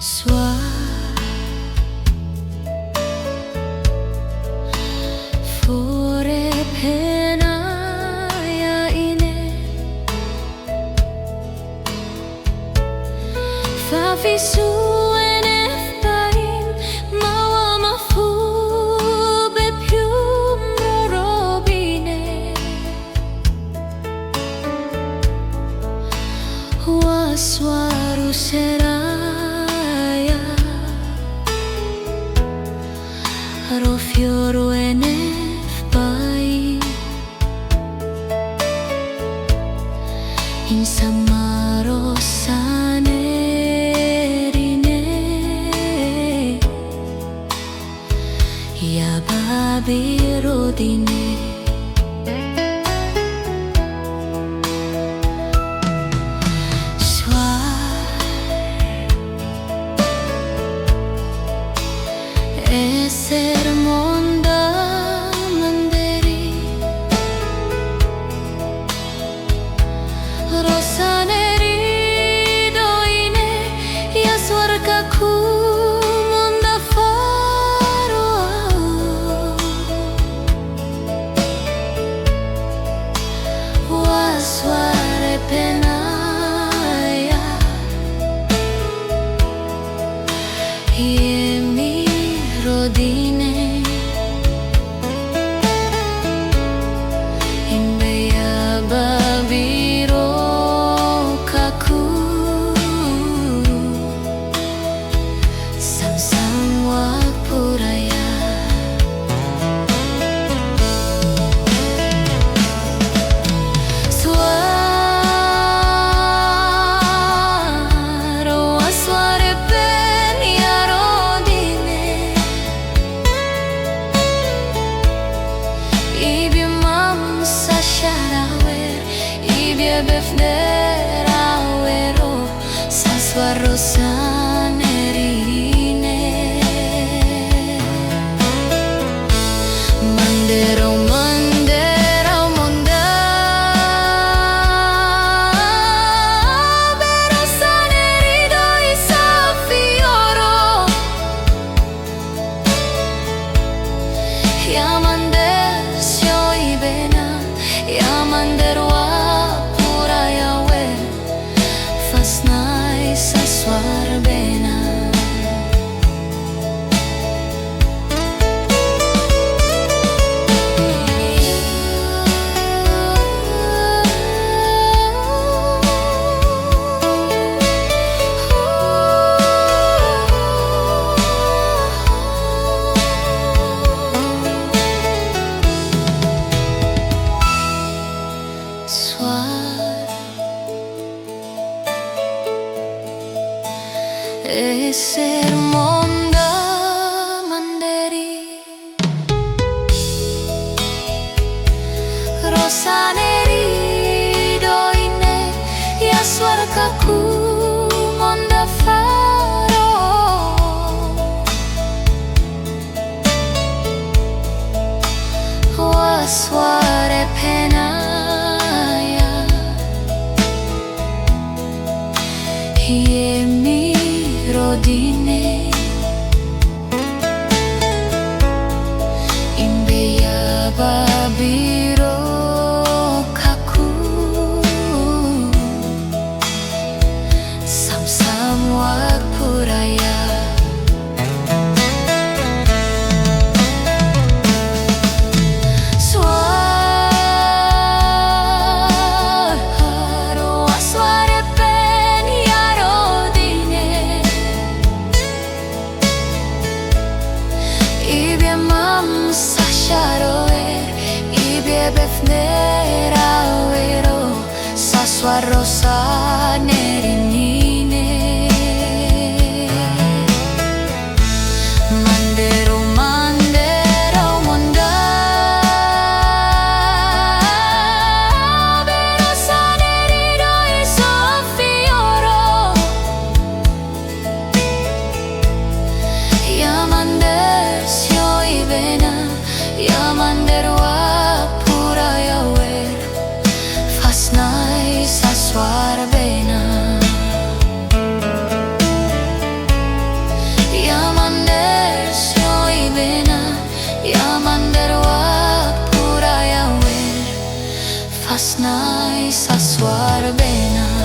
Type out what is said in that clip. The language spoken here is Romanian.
Soar fore pena ya ine fa visu enef pain mawa mafu be più robine wa suaru seraya ro fioro enef pain in samaro sanerine ya babiro dine Eser monda manderi rosaneri doine ya swargaku monda faro wasware penaya rodine imbeya babiro kaku sam-sam wak puraya swaro asware pen ya rodine ibie mam sasharawer ibie befnerawero saswaro sanerine mandero mandero monda bero sanerido isafioro Yamandersio ibena Yamanderwa puraya wer Fasnai saswar bena Eser monda manderi rosaneri doine ya swargaku monda faro wasware penaya rodine imbeya babiro kaku sam-sam wak puraya swaro asware pen ya rodine ibie mam sasharoer ibie befnerawero saswaro sanerinine mandero mandero monda bero sanerido isafioro Yamandersio ibena Yamanderwa puraya wer Fasnai saswar bena fastnai sa soarbena.